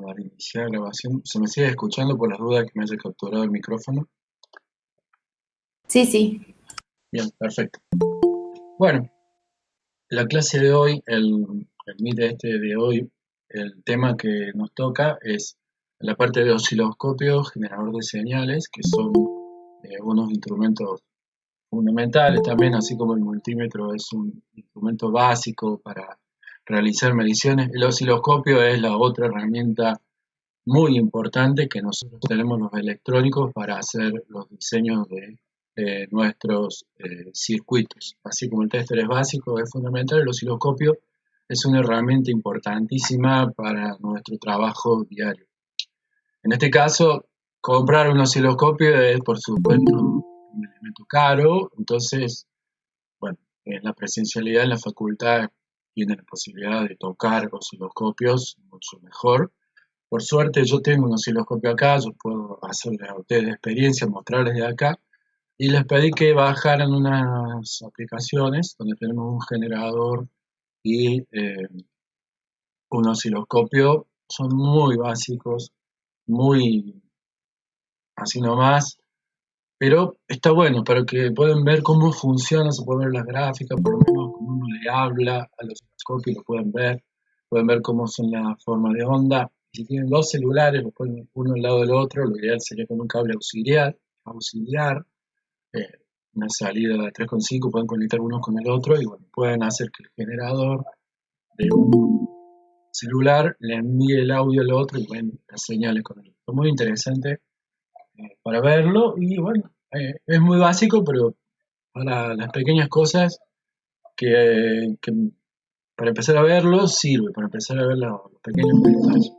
dar iniciar la grabación. ¿Se me sigue escuchando por las dudas que me haya capturado el micrófono? Sí, sí. Bien, perfecto. Bueno, la clase de hoy, el Meet de hoy, el tema que nos toca es la parte de osciloscopios, generador de señales, que son unos instrumentos fundamentales también, así como el multímetro es un instrumento básico para realizar mediciones. El osciloscopio es la otra herramienta muy importante que nosotros tenemos los electrónicos para hacer los diseños de nuestros circuitos. Así como el tester es básico, es fundamental, el osciloscopio es una herramienta importantísima para nuestro trabajo diario. En este caso, comprar un osciloscopio es, por supuesto, un elemento caro, entonces, bueno, en la presencialidad en la facultad tienen la posibilidad de tocar osciloscopios mucho mejor. Por suerte yo tengo un osciloscopio acá, yo puedo hacerles a ustedes la experiencia, mostrarles de acá, y les pedí que bajaran unas aplicaciones donde tenemos un generador y un osciloscopio. Son muy básicos, muy así nomás, pero está bueno para que puedan ver cómo funciona, se pueden ver las gráficas, por lo menos cómo uno le habla al osciloscopio, lo pueden ver cómo son las formas de onda. Si tienen dos celulares, los ponen uno al lado del otro, lo ideal sería con un cable auxiliar, eh, una salida de 3,5, pueden conectar uno con el otro y bueno, pueden hacer que el generador de un celular le envíe el audio al otro y ven las señales con el otro. Muy interesante para verlo y bueno, es muy básico, pero para las pequeñas cosas que para empezar a verlo sirve, para empezar a ver los pequeños detalles.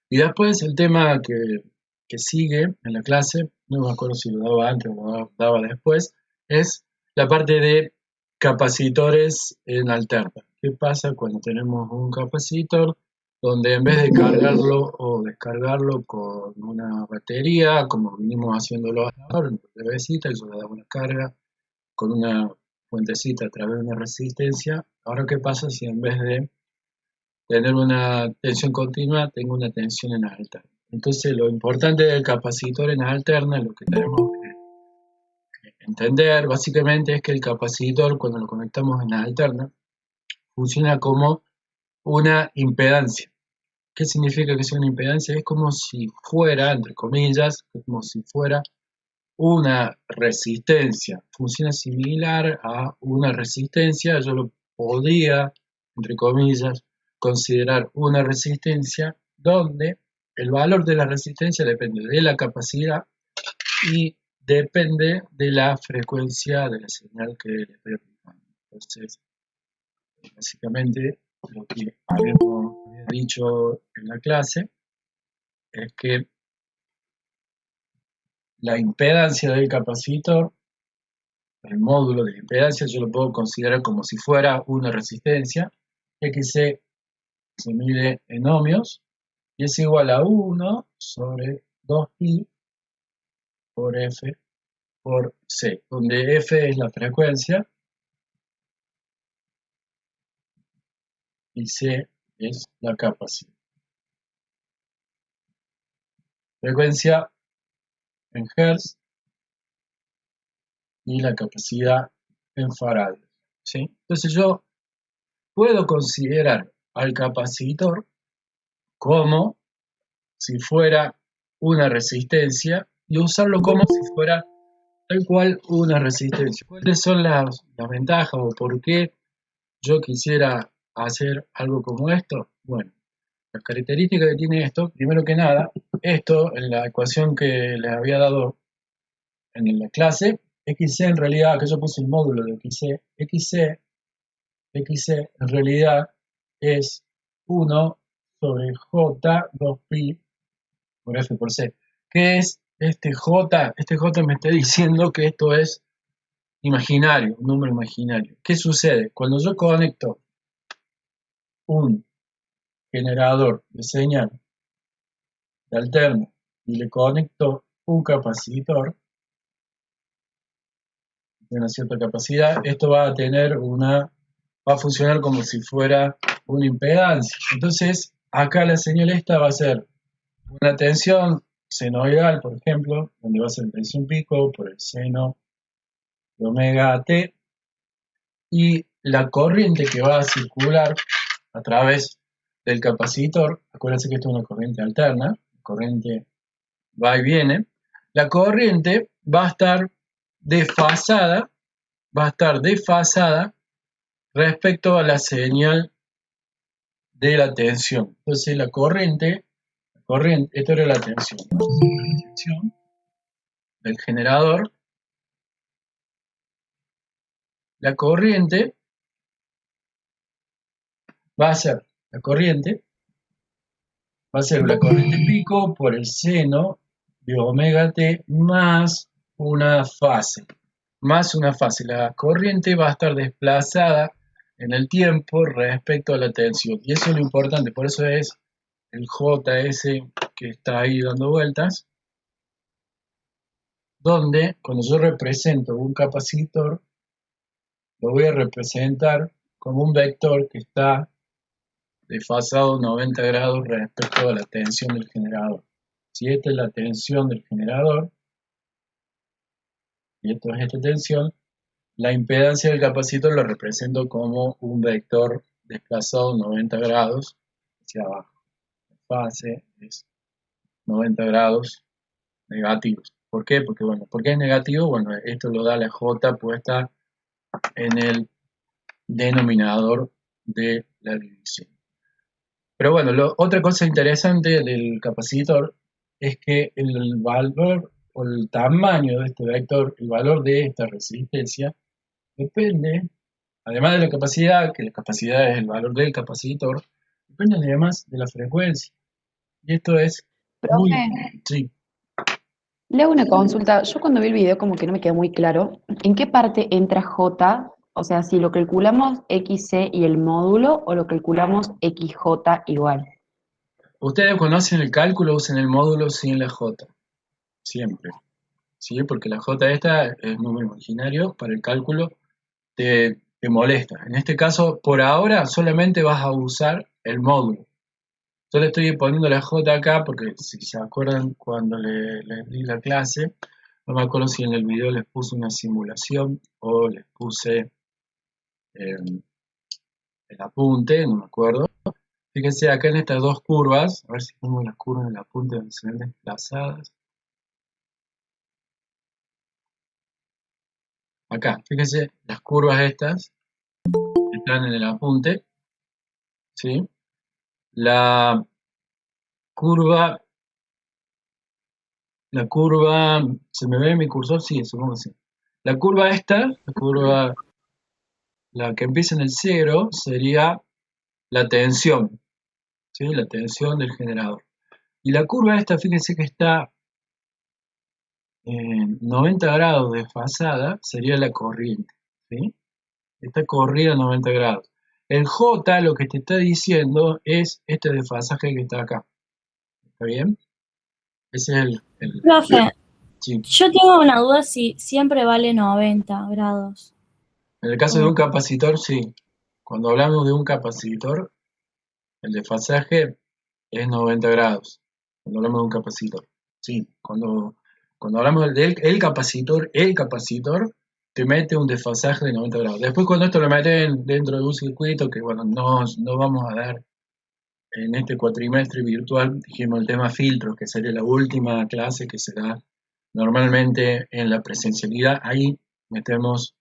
Y después el tema que sigue en la clase, no me acuerdo si lo daba antes o lo daba después, es la parte de capacitores en alterna. ¿Qué pasa cuando tenemos un capacitor donde en vez de cargarlo o descargarlo con una batería, como vinimos haciéndolo hasta ahora, en brevecita, yo le daba una carga con una fuentecita a través de una resistencia? Ahora, ¿qué pasa si en vez de tener una tensión continua, tengo una tensión en alterna? Entonces, lo importante del capacitor en alterna, lo que tenemos que entender básicamente es que el capacitor, cuando lo conectamos en alterna, funciona como una impedancia. ¿Qué significa que sea una impedancia? Es como si fuera, entre comillas, como si fuera una resistencia. Funciona similar a una resistencia. Yo lo podría, entre comillas, considerar una resistencia donde el valor de la resistencia depende de la capacidad y depende de la frecuencia de la señal que le estoy aplicando. Entonces, básicamente, lo que había dicho en la clase es que la impedancia del capacitor, el módulo de impedancia, yo lo puedo considerar como si fuera una resistencia. XC se mide en ohmios y es igual a 1 sobre 2pi por F por C, donde F es la frecuencia y C es la capacidad. Frecuencia en Hertz y la capacidad en faradios, ¿sí? Entonces yo puedo considerar al capacitor como si fuera una resistencia y usarlo como si fuera tal cual una resistencia. ¿Cuáles son las ventajas o por qué yo quisiera hacer algo como esto? Bueno, las características que tiene esto, primero que nada, esto en la ecuación que les había dado en la clase, XC en realidad, que yo puse el módulo de XC en realidad es 1 sobre J 2pi por F por C. ¿Qué es este J? Este J me está diciendo que esto es imaginario, un número imaginario. ¿Qué sucede? Cuando yo conecto un generador de señal de alterno y le conecto un capacitor de una cierta capacidad, esto va a tener va a funcionar como si fuera una impedancia. Entonces, acá la señal esta va a ser una tensión senoidal, por ejemplo, donde va a ser tensión pico por el seno de omega t, y la corriente que va a circular a través del capacitor, acuérdense que esto es una corriente alterna, corriente va y viene, la corriente va a estar desfasada, respecto a la señal de la tensión. Entonces la corriente, esto era la tensión, ¿no? La tensión del generador, la corriente va a ser, la corriente va a ser la corriente pico por el seno de omega t más una fase. La corriente va a estar desplazada en el tiempo respecto a la tensión. Y eso es lo importante, por eso es el JS que está ahí dando vueltas, donde cuando yo represento un capacitor, lo voy a representar como un vector que está desfasado 90 grados respecto a la tensión del generador. Si esta es la tensión del generador, y esto es esta tensión, la impedancia del capacitor lo represento como un vector desplazado 90 grados hacia abajo. La fase es 90 grados negativos. ¿Por qué? Porque, bueno, ¿por qué es negativo? Bueno, esto lo da la J puesta en el denominador de la división. Pero bueno, otra cosa interesante del capacitor es que el valor o el tamaño de este vector, el valor de esta resistencia, depende, además de la capacidad, que la capacidad es el valor del capacitor, depende además de la frecuencia. Y esto es muy... Profe, Sí. le hago una consulta. Yo cuando vi el video como que no me quedó muy claro. ¿En qué parte entra J? O sea, si lo calculamos XC y el módulo o lo calculamos XJ igual. Ustedes conocen el cálculo, usen el módulo sin la J, siempre. ¿Sí? Porque la J esta es número imaginario, para el cálculo te molesta. En este caso, por ahora, solamente vas a usar el módulo. Yo le estoy poniendo la J acá porque si se acuerdan cuando les di la clase, no me acuerdo si en el video les puse una simulación o les puse el apunte, no me acuerdo. Fíjense acá en estas dos curvas, a ver si pongo las curvas en el apunte donde se ven desplazadas. Acá, fíjense, las curvas estas están en el apunte, ¿sí? La curva, ¿se me ve mi cursor? Sí, supongo que sí. La curva esta, la que empieza en el 0, sería la tensión, ¿sí? La tensión del generador. Y la curva esta, fíjense que está en 90 grados desfasada, sería la corriente, ¿sí? Está corrida a 90 grados. El J lo que te está diciendo es este desfasaje que está acá. ¿Está bien? Ese es Profe, sí. yo tengo una duda si siempre vale 90 grados. En el caso de un capacitor, sí. Cuando hablamos de un capacitor, el desfasaje es 90 grados. Cuando hablamos de un capacitor. Sí, cuando hablamos del el capacitor te mete un desfasaje de 90 grados. Después cuando esto lo meten dentro de un circuito, que bueno, no vamos a dar en este cuatrimestre virtual, dijimos el tema filtros, que sería la última clase que se da normalmente en la presencialidad. Ahí metemos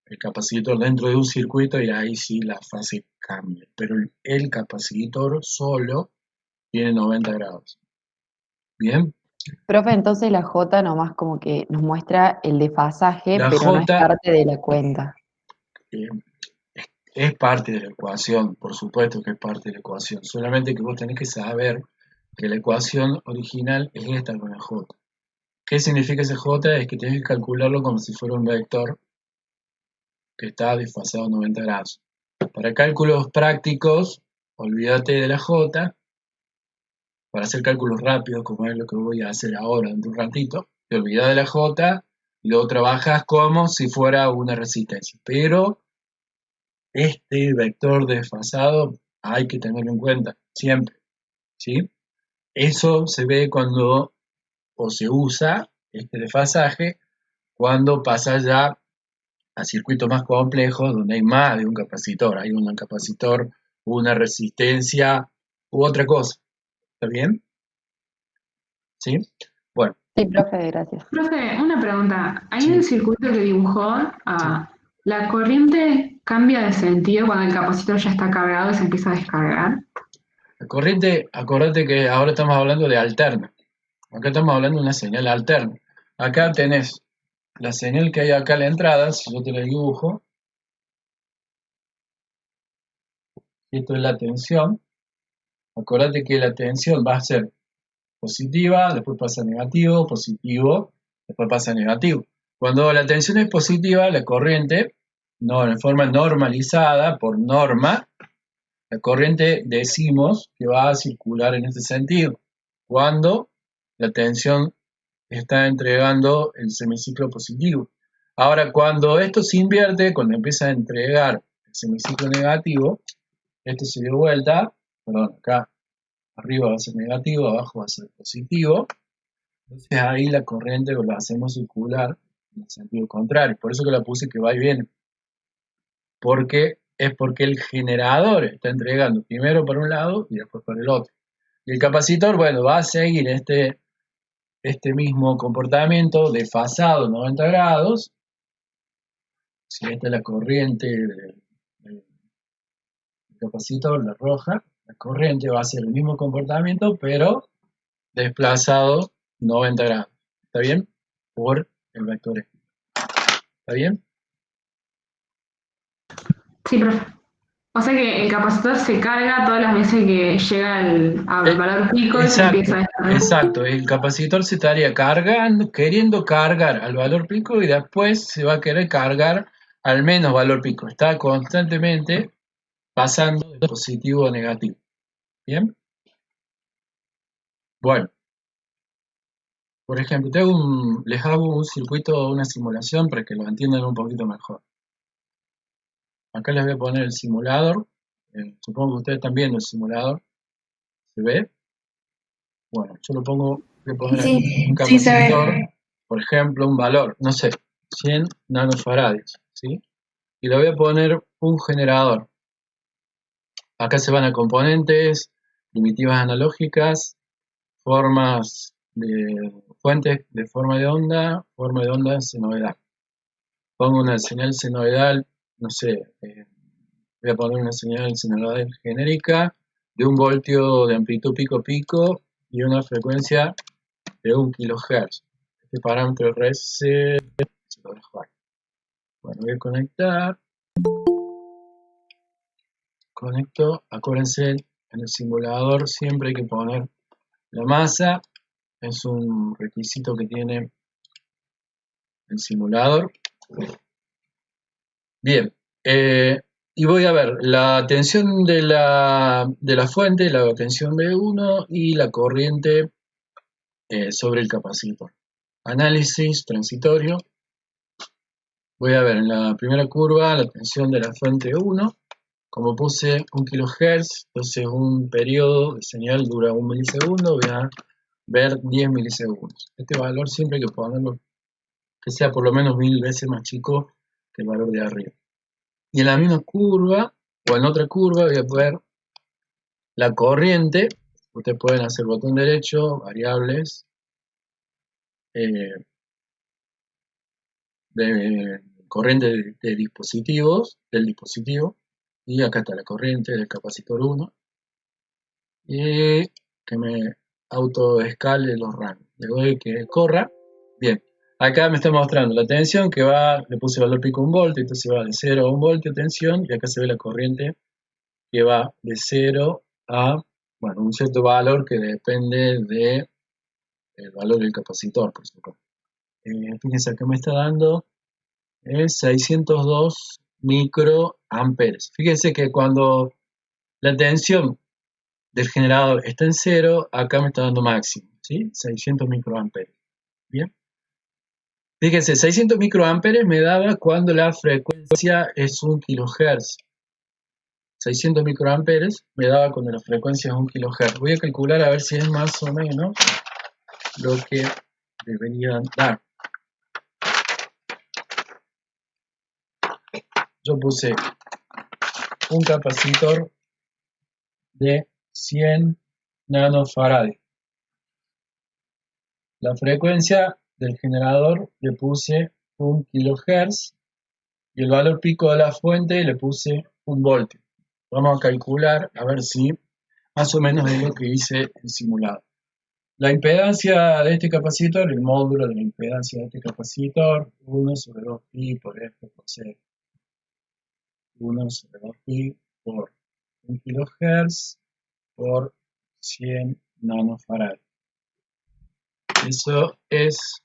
el capacitor dentro de un circuito y ahí sí la fase cambia. Pero el capacitor solo tiene 90 grados. ¿Bien? Profe, entonces la J nomás como que nos muestra el desfasaje, La pero no es J parte de la cuenta. eh, es parte de la ecuación, por supuesto que es parte de la ecuación. Solamente que vos tenés que saber que la ecuación original es esta con la J. ¿Qué significa ese J? Es que tenés que calcularlo como si fuera un vector que está desfasado a 90 grados. Para cálculos prácticos, olvídate de la J. Para hacer cálculos rápidos, como es lo que voy a hacer ahora en un ratito, te olvidas de la J y lo trabajas como si fuera una resistencia. Pero este vector desfasado hay que tenerlo en cuenta, siempre. ¿sí? Eso se ve cuando, o se usa este desfasaje, cuando pasa ya a circuitos más complejos donde hay más de un capacitor. Hay un capacitor, una resistencia u otra cosa. ¿Está bien? ¿Sí? Bueno, Sí, profe, gracias. Profe, una pregunta. Ahí en el sí, circuito que dibujó, sí. ¿la corriente cambia de sentido cuando el capacitor ya está cargado y se empieza a descargar? La corriente, acordate que ahora estamos hablando de alterna. Acá estamos hablando de una señal alterna. Acá tenés la señal que hay acá a la entrada, si yo te la dibujo, esto es la tensión. Acordate que la tensión va a ser positiva, después pasa a negativo, positivo, después pasa a negativo. Cuando la tensión es positiva, la corriente, no, en forma normalizada, por norma, la corriente decimos que va a circular en este sentido. Cuando la tensión está entregando el semiciclo positivo. Ahora, cuando esto se invierte, cuando empieza a entregar el semiciclo negativo, esto se dio vuelta, perdón, acá arriba va a ser negativo, abajo va a ser positivo. Entonces ahí la corriente la hacemos circular en el sentido contrario. Por eso que la puse que va y viene. Porque es porque el generador está entregando primero para un lado y después para el otro. Y el capacitor, bueno, va a seguir este mismo comportamiento desfasado 90 grados. Si esta es la corriente del capacitor, la roja, la corriente va a hacer el mismo comportamiento, pero desplazado 90 grados. ¿Está bien? Por el vector X. ¿Está bien? Sí, profe. O sea que el capacitor se carga todas las veces que llega al valor pico y se empieza a Exacto, descargar. exacto. El capacitor se estaría cargando, queriendo cargar al valor pico y después se va a querer cargar al menos valor pico. Está constantemente pasando de positivo a negativo. ¿Bien? Bueno, por ejemplo, les hago un circuito, una simulación para que lo entiendan un poquito mejor. Acá les voy a poner el simulador. Supongo que ustedes están viendo el simulador. ¿Se ve? Bueno, yo lo pongo, voy a poner aquí un Sí, se ve. capacitor, por ejemplo, un valor, no sé, 100 nanofarads, ¿sí? Y le voy a poner un generador. Acá se van a componentes, primitivas analógicas, formas de fuentes de forma de onda senoidal. Pongo una señal senoidal, no sé, voy a poner una señal senoidal genérica de 1 voltio de amplitud pico pico y una frecuencia de 1 kHz. Este parámetro RS se lo dejo ahí. Bueno, voy a conectar. Conecto. Acuérdense, en el simulador siempre hay que poner la masa. Es un requisito que tiene el simulador. Bien. Y voy a ver la tensión de la fuente, la tensión B1 y la corriente sobre el capacitor. Análisis transitorio. Voy a ver en la primera curva la tensión de la fuente 1. Como puse 1 kHz, entonces un periodo de señal dura 1 milisegundo, voy a ver 10 milisegundos. Este valor siempre hay que ponerlo que sea por lo menos 1000 veces más chico que el valor de arriba. Y en la misma curva, o en otra curva, voy a ver la corriente. Ustedes pueden hacer botón derecho, variables, de corriente de dispositivos, del dispositivo. Y acá está la corriente del capacitor 1. Y que me autoescale los rangos. Le doy que corra. Bien. Acá me está mostrando la tensión que va, le puse valor pico 1 voltio, entonces va de 0 a 1 voltio tensión, y acá se ve la corriente que va de 0 a, bueno, un cierto valor que depende del valor del capacitor, por supuesto. Fíjense, acá me está dando 602 microamperes. Fíjense que cuando la tensión del generador está en 0, acá me está dando máximo, ¿sí? 600 microamperes. Bien. Fíjense, 600 microamperes me daba cuando la frecuencia es 1 kHz. 600 microamperes me daba cuando la frecuencia es 1 kHz. Voy a calcular a ver si es más o menos lo que deberían dar. Yo puse un capacitor de 100 nanofarads. La frecuencia del generador le puse 1 kHz y el valor pico de la fuente le puse 1 voltio. Vamos a calcular a ver si más o menos es lo que hice el simulado. La impedancia de este capacitor, el módulo de la impedancia de este capacitor, 1 sobre 2pi por F por C. 1 sobre 2pi por 1 kHz por 100 nanofarads. Eso es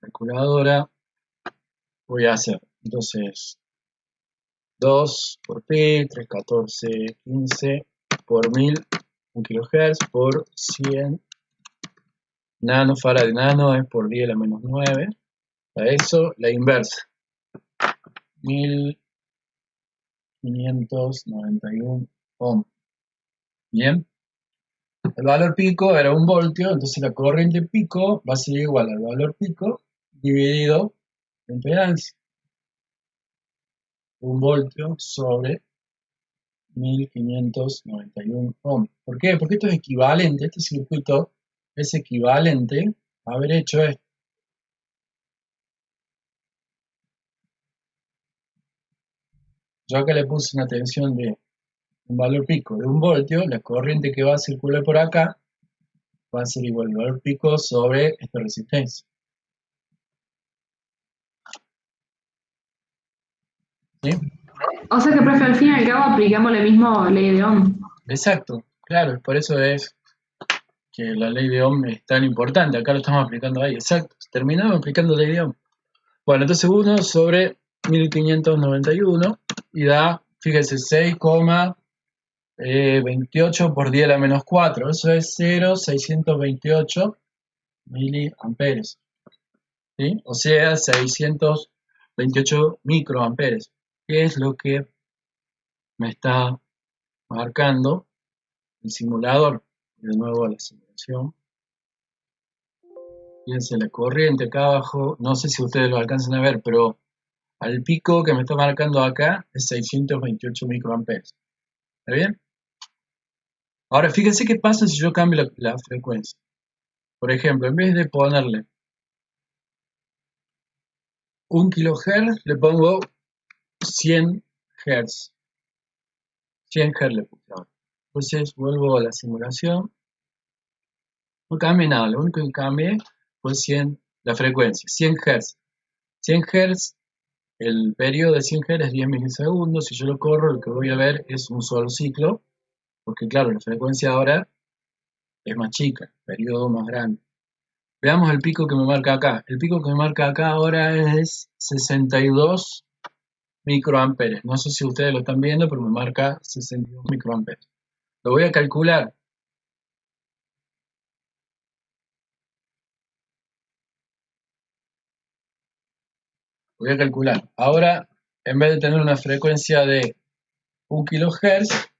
calculadora. Voy a hacer entonces 2 por pi, 3, 14, 15 por 1000, 1 kHz por 100 nanofarad. Nano es por 10 a la menos 9. Para eso la inversa. 1591 ohm. Bien. El valor pico era 1 voltio, entonces la corriente pico va a ser igual al valor pico dividido la impedancia. 1 voltio sobre 1591 ohm. ¿Por qué? Porque esto es equivalente, este circuito es equivalente a haber hecho esto. Yo acá le puse una tensión de un valor pico de 1 voltio, la corriente que va a circular por acá va a ser igual al valor pico sobre esta resistencia. ¿Sí? O sea que, profe, al fin y al cabo aplicamos la misma ley de Ohm. Exacto, claro, por eso es que la ley de Ohm es tan importante. Acá lo estamos aplicando ahí, exacto. Terminamos aplicando la ley de Ohm. Bueno, entonces 1 sobre 1591 y da, fíjese, 6,28 por 10 a la menos 4. Eso es 0,628 miliamperes. ¿Sí? O sea, 628 microamperes. ¿Qué es lo que me está marcando el simulador? De nuevo a la simulación. Fíjense la corriente acá abajo. No sé si ustedes lo alcanzan a ver, pero al pico que me está marcando acá es 628 microamperes. ¿Está bien? Ahora, fíjense qué pasa si yo cambio la frecuencia. Por ejemplo, en vez de ponerle 1 kHz, le pongo 100 Hz. 100 Hz le puse ahora. Entonces, vuelvo a la simulación. No cambié nada, lo único que cambié fue la frecuencia, 100 Hz. 100 Hz, el periodo de 100 Hz es 10 milisegundos. Si yo lo corro, lo que voy a ver es un solo ciclo, porque claro, la frecuencia ahora es más chica, el periodo más grande. Veamos el pico que me marca acá. El pico que me marca acá ahora es 62 microamperes. No sé si ustedes lo están viendo, pero me marca 62 microamperes. Lo voy a calcular. Voy a calcular. Ahora, en vez de tener una frecuencia de 1 kHz,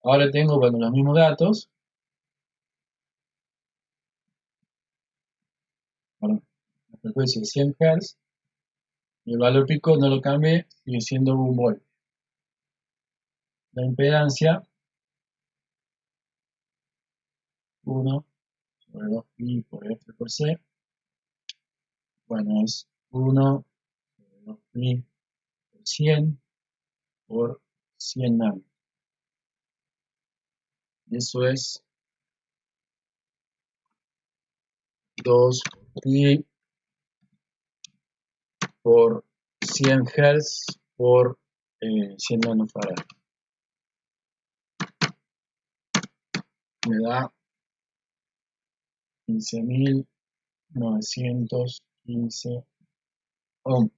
ahora tengo, bueno, los mismos datos. Bueno, la frecuencia de 100 Hz. Y el valor pico no lo cambié, sigue siendo 1 volt. La impedancia, 1 sobre 2pi por F por C. Bueno, es 1 sobre 2pi por 100 por 100 nano. Eso es 2pi por 100 Hz por 100 nanofarad. Me da 15.915 ohm.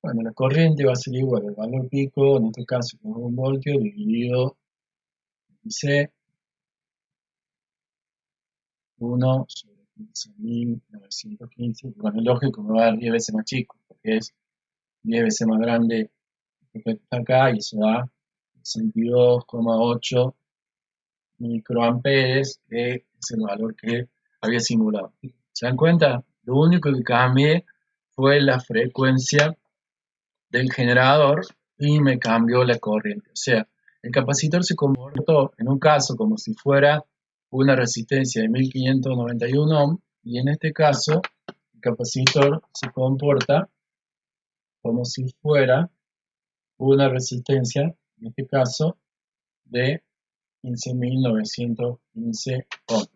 Bueno, la corriente va a ser igual al valor pico, en este caso con 1 voltio dividido C, 1 sobre 15.915. Bueno, lógico me va a dar 10 veces más chico, porque es 10 veces más grande que está acá, y eso da 62,8 microamperes, que es el valor que había simulado. ¿Se dan cuenta? Lo único que cambié fue la frecuencia del generador y me cambió la corriente. O sea, el capacitor se comportó en un caso como si fuera una resistencia de 1591 ohm, y en este caso el capacitor se comporta como si fuera una resistencia, en este caso, de 15.915 ohms.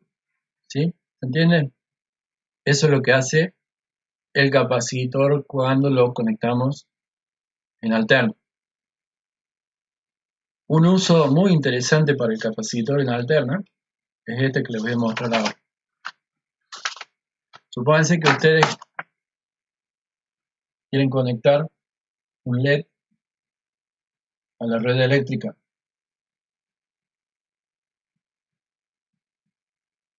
¿Sí? ¿Se entienden? Eso es lo que hace el capacitor cuando lo conectamos en alterno. Un uso muy interesante para el capacitor en alterna es este que les voy a mostrar ahora. Supónganse que ustedes quieren conectar un LED a la red eléctrica.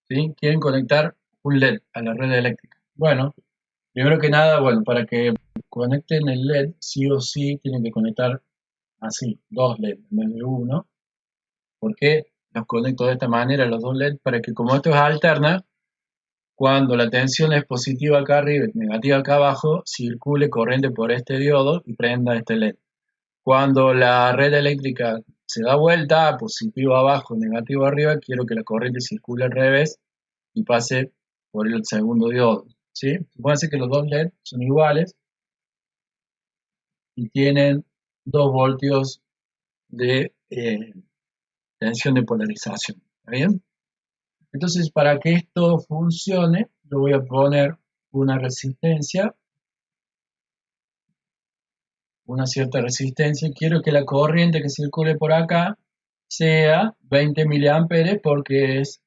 ¿Sí? Quieren conectar un LED a la red eléctrica. Bueno, primero que nada, para que conecten el LED, sí o sí tienen que conectar así, dos LED en vez de uno. ¿Por qué los conecto de esta manera, los dos LED? Para que, como esto es alterna, cuando la tensión es positiva acá arriba y negativa acá abajo, circule corriente por este diodo y prenda este LED. Cuando la red eléctrica se da vuelta, positivo abajo, negativo arriba, quiero que la corriente circule al revés y pase por el segundo diodo. ¿Sí? Supónganse que los dos LED son iguales y tienen 2 voltios de tensión de polarización. ¿Está bien? Entonces, para que esto funcione, yo voy a poner una resistencia, una cierta resistencia, y quiero que la corriente que circule por acá sea 20 miliamperes, porque es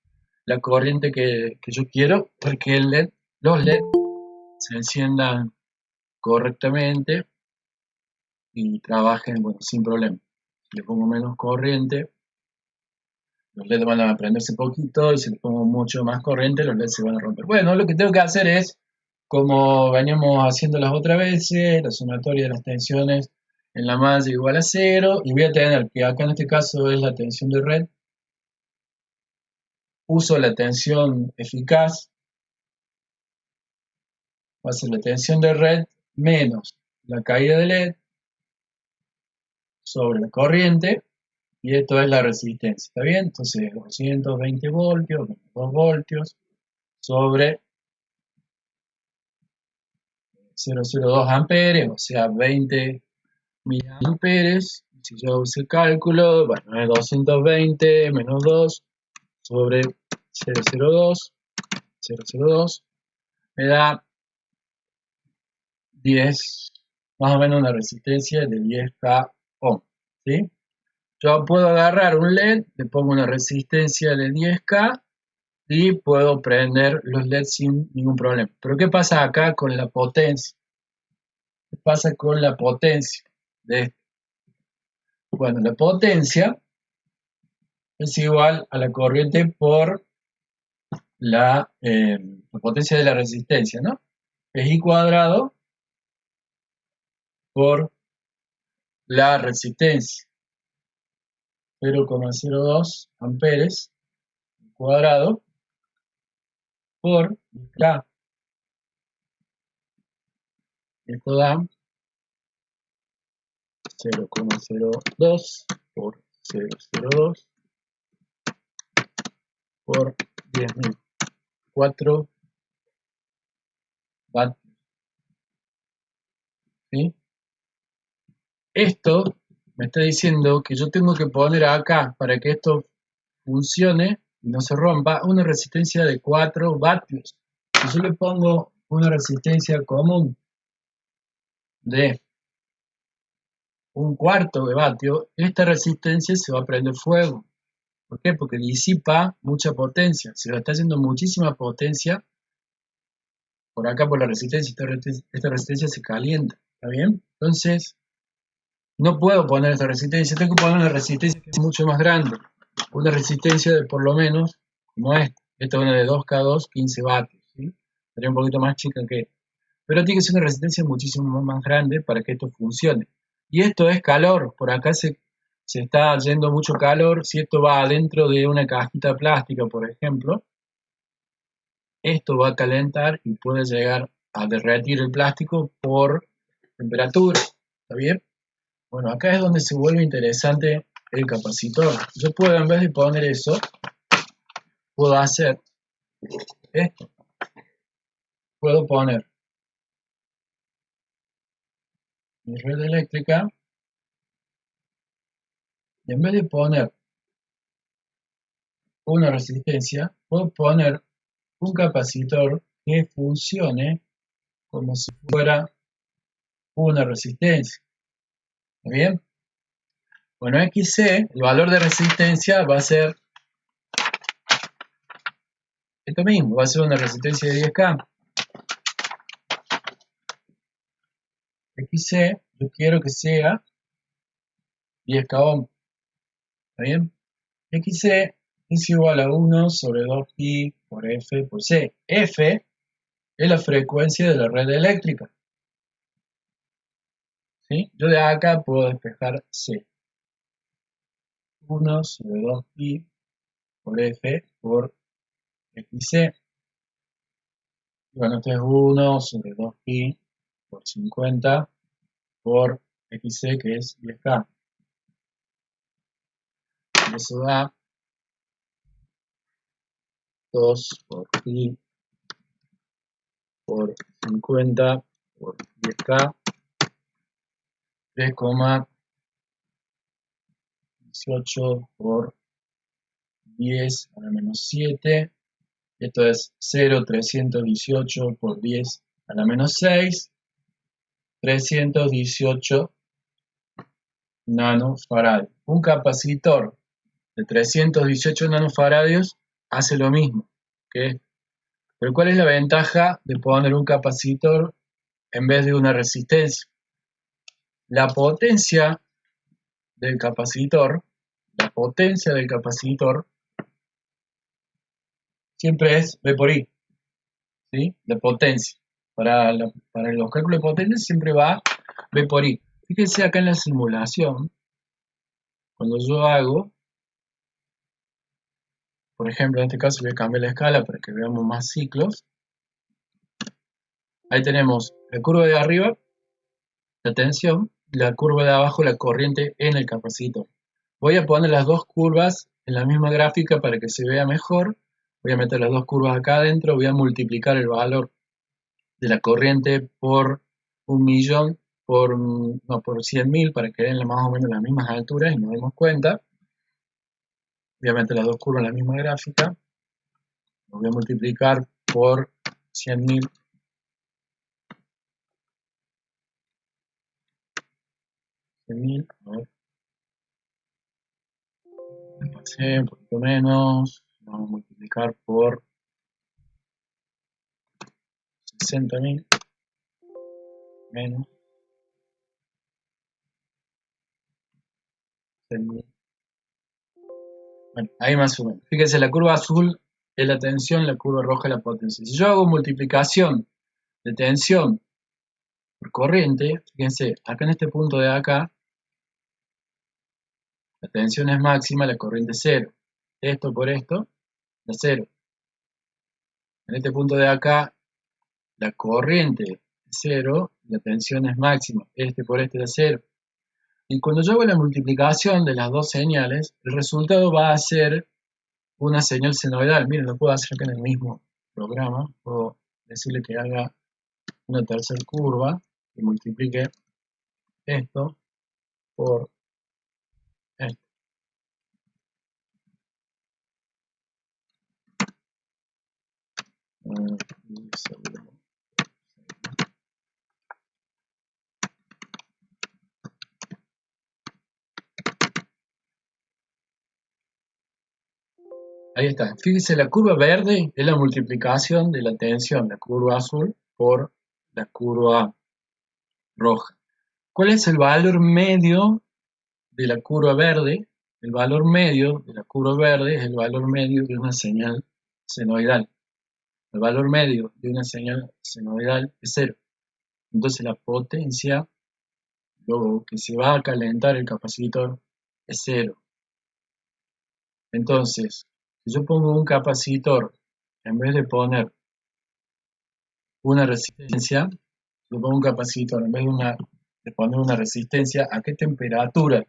la corriente que yo quiero, porque los LED se enciendan correctamente y trabajen, sin problema. Si le pongo menos corriente, los LED van a prenderse poquito, y si le pongo mucho más corriente, los LED se van a romper. Bueno, lo que tengo que hacer es, como veníamos haciendo las otras veces, la sumatoria de las tensiones en la malla igual a 0, y voy a tener que acá en este caso es la tensión de red. Uso la tensión eficaz, va a ser la tensión de red menos la caída de LED sobre la corriente, y esto es la resistencia, ¿está bien? Entonces 220 voltios, 2 voltios, sobre 0,02 amperes, o sea 20 miliamperes. Si yo uso el cálculo, es 220 menos 2 sobre 0,02, me da 10, más o menos una resistencia de 10K ohm, ¿sí? Yo puedo agarrar un LED, le pongo una resistencia de 10K y puedo prender los LED sin ningún problema. Pero ¿qué pasa acá con la potencia? ¿Qué pasa con la potencia de esto? Bueno, la potencia es igual a la corriente por la potencia de la resistencia, ¿no? Es I cuadrado por la resistencia, 0,02 amperes cuadrado por K. Esto da 0,02 por 0,02 por 10.000, 4 vatios. ¿Sí? Esto me está diciendo que yo tengo que poner acá, para que esto funcione y no se rompa, una resistencia de 4 vatios. Si yo le pongo una resistencia común de 1/4 de vatio, esta resistencia se va a prender fuego. ¿Por qué? Porque disipa mucha potencia. Se le está haciendo muchísima potencia por acá por la resistencia. Esta resistencia se calienta. ¿Está bien? Entonces, no puedo poner esta resistencia. Tengo que poner una resistencia que es mucho más grande. Una resistencia de por lo menos como esta. Esta es una de 2K2, 15 vatios. ¿Sí? Sería un poquito más chica que esta. pero tiene que ser una resistencia muchísimo más grande para que esto funcione. Y esto es calor, por acá se está yendo mucho calor. Si esto va adentro de una cajita plástica, por ejemplo, esto va a calentar y puede llegar a derretir el plástico por temperatura. ¿Está bien? Bueno, acá es donde se vuelve interesante el capacitor. Yo puedo, en vez de poner eso, puedo hacer esto. Puedo poner mi red eléctrica y en vez de poner una resistencia, puedo poner un capacitor que funcione como si fuera una resistencia. ¿Está bien? Bueno, XC, el valor de resistencia va a ser esto mismo, va a ser una resistencia de 10K. XC, yo quiero que sea 10K ohm. ¿Está bien? XC es igual a 1 sobre 2pi por F por C. F es la frecuencia de la red eléctrica. ¿Sí? Yo de acá puedo despejar C. 1 sobre 2pi por F por XC. Bueno, esto es 1 sobre 2pi por 50 por XC, que es 10K. Y eso da 2 por pi por 50 por 10K, 3,18 por 10 a la menos 7. Esto es 0,318 por 10 a la menos 6. 318 nanofaradios. Un capacitor de 318 nanofaradios hace lo mismo que esto. Pero ¿cuál es la ventaja de poner un capacitor en vez de una resistencia? La potencia del capacitor siempre es V por I, ¿sí? La potencia. Para los cálculos de potencia siempre va V por I. Fíjense acá en la simulación, cuando yo hago, por ejemplo, en este caso voy a cambiar la escala para que veamos más ciclos. Ahí tenemos la curva de arriba, la tensión, y la curva de abajo, la corriente en el capacitor. Voy a poner las dos curvas en la misma gráfica para que se vea mejor. Voy a meter las dos curvas acá adentro, voy a multiplicar el valor de la corriente por 1.000.000, por 100.000, para que den más o menos las mismas alturas y nos demos cuenta. Voy a meter las dos curvas en la misma gráfica. Lo voy a multiplicar por 100.000. 100.000, a ver. Me pasé un poquito menos. Vamos a multiplicar por 60.000 menos 100.000. Bueno, ahí más o menos. Fíjense, la curva azul es la tensión, la curva roja es la potencia. Si yo hago multiplicación de tensión por corriente, fíjense, acá en este punto de acá, la tensión es máxima, la corriente es cero. Esto por esto, da cero. En este punto de acá, la corriente es cero, la tensión es máxima. Este por este da cero. Y cuando yo hago la multiplicación de las dos señales, el resultado va a ser una señal senoidal. Miren, lo puedo hacer acá en el mismo programa. Puedo decirle que haga una tercera curva y multiplique esto por esto. Ahí está. Fíjense, la curva verde es la multiplicación de la tensión, la curva azul, por la curva roja. ¿Cuál es el valor medio de la curva verde? El valor medio de la curva verde es el valor medio de una señal senoidal. El valor medio de una señal senoidal es 0. entonces la potencia, lo que se va a calentar el capacitor, es 0. Entonces, si yo pongo un capacitor, en vez de poner una resistencia, yo pongo un capacitor, en vez de poner una resistencia, ¿a qué temperatura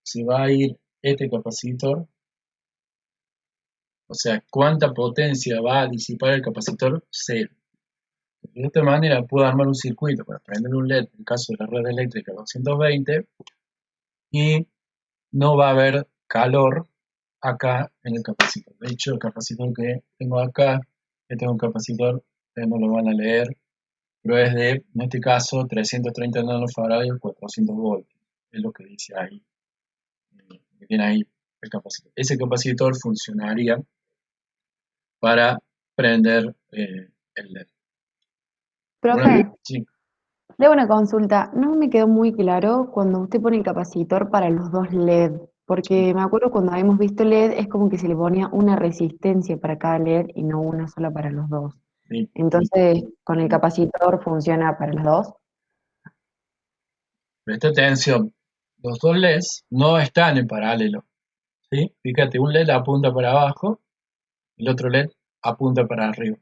se va a ir este capacitor? O sea, ¿cuánta potencia va a disipar el capacitor? 0. De esta manera puedo armar un circuito para prender un LED, en el caso de la red eléctrica 220, y no va a haber calor acá en el capacitor. De hecho, el capacitor que tengo acá, este es un capacitor, ustedes no lo van a leer, pero es de, en este caso, 330 nanofarads, 400 voltios. Es lo que dice ahí, que tiene ahí el capacitor. Ese capacitor funcionaría para prender el LED. Profe, Sí, le hago una consulta. No me quedó muy claro cuando usted pone el capacitor para los dos LED, sí, porque me acuerdo cuando habíamos visto LED es como que se le ponía una resistencia para cada LED y no una sola para los dos. sí. Entonces, con el capacitor funciona para los dos. Presta atención, los dos LEDs no están en paralelo. ¿Sí? Fíjate, un LED apunta para abajo, el otro LED apunta para arriba.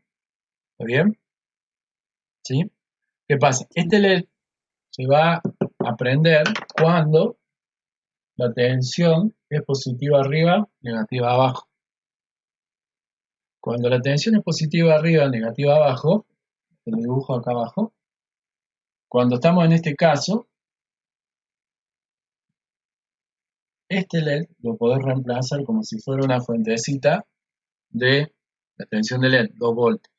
¿Está bien? ¿Sí? ¿Qué pasa? Este LED se va a prender cuando la tensión es positiva arriba, negativa abajo. Cuando la tensión es positiva arriba, negativa abajo, lo dibujo acá abajo. Cuando estamos en este caso, este LED lo podés reemplazar como si fuera una fuentecita de la tensión de LED, 2 voltios.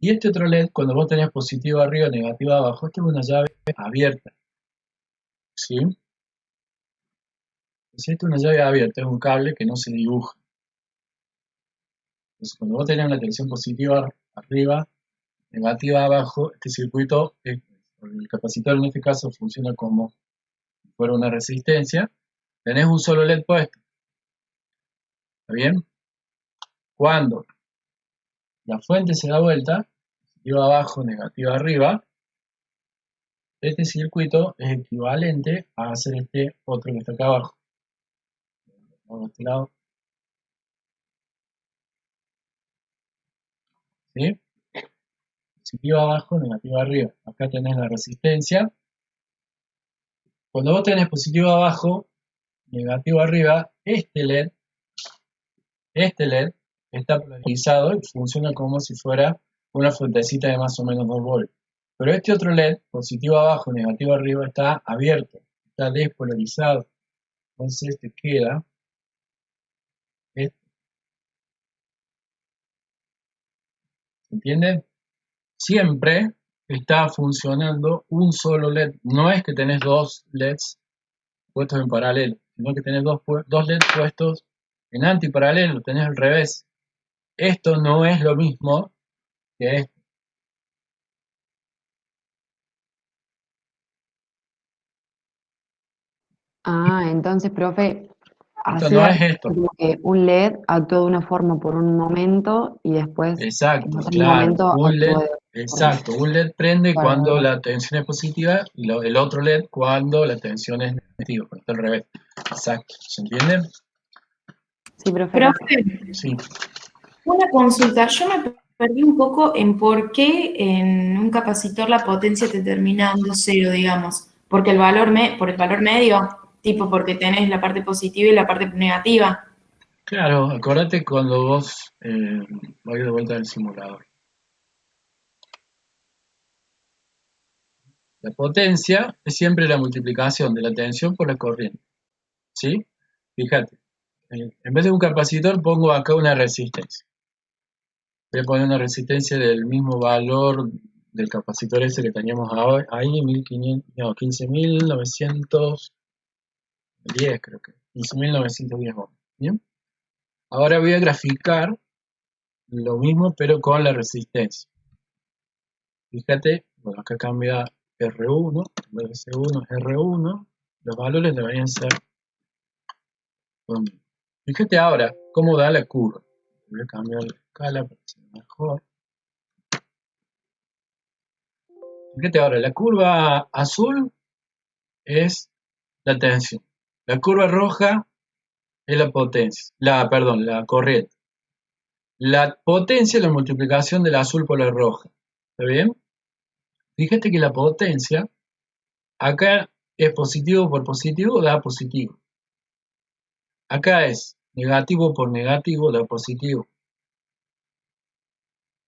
Y este otro LED, cuando vos tenés positivo arriba, negativo abajo, esto es una llave abierta. ¿Sí? Si esto es una llave abierta, es un cable que no se dibuja. Entonces, cuando vos tenés una tensión positiva arriba, negativa abajo, este circuito, el capacitor en este caso funciona como si fuera una resistencia. Tenés un solo LED puesto. ¿Está bien? Cuando la fuente se da vuelta, positiva abajo, negativa arriba, este circuito es equivalente a hacer este otro que está acá abajo. Vamos a este lado. ¿Sí? Positiva abajo, negativa arriba. Acá tenés la resistencia. Cuando vos tenés positivo abajo, negativo arriba, este LED está polarizado y funciona como si fuera una fuentecita de más o menos 2 voltios. Pero este otro LED, positivo abajo, negativo arriba, está abierto, está despolarizado. Entonces te queda esto. ¿Se entiende? Siempre está funcionando un solo LED. No es que tenés dos LEDs puestos en paralelo, sino que tenés dos LEDs puestos en antiparalelo, tenés al revés. Esto no es lo mismo que esto. Ah, entonces, profe, Esto así no va es esto. como que un LED actúa de una forma por un momento y después en Exacto, otro claro. momento Un LED, actúa de otra forma. exacto. Un LED prende Claro, cuando la tensión es positiva y el otro LED cuando la tensión es negativa. Cuando está al revés. Exacto. ¿Se entiende? sí, profe, gracias. Profe, Sí. una consulta. Yo me perdí un poco en por qué en un capacitor la potencia te termina dando cero, digamos. Porque por el valor medio, tipo porque tenés la parte positiva y la parte negativa. Claro, acordate cuando vos vais de vuelta al simulador. La potencia es siempre la multiplicación de la tensión por la corriente. ¿Sí? Fíjate, en vez de un capacitor pongo acá una resistencia. Voy a poner una resistencia del mismo valor del capacitor ese que teníamos ahí, 1500, no, 15.910 creo que, 15.910 ohms. ¿Bien? Ahora voy a graficar lo mismo pero con la resistencia. Fíjate, bueno, acá cambia R1, en vez de C1 es R1, los valores deberían ser lo mismo. Fíjate ahora cómo da la curva. Voy a cambiar la escala para que sea mejor. Fíjate ahora, la curva azul es la tensión. La curva roja es la potencia. Perdón, la corriente. La potencia es la multiplicación del azul por la roja. ¿Está bien? Fíjate que la potencia, acá es positivo por positivo, da positivo. Acá es negativo por negativo, da positivo.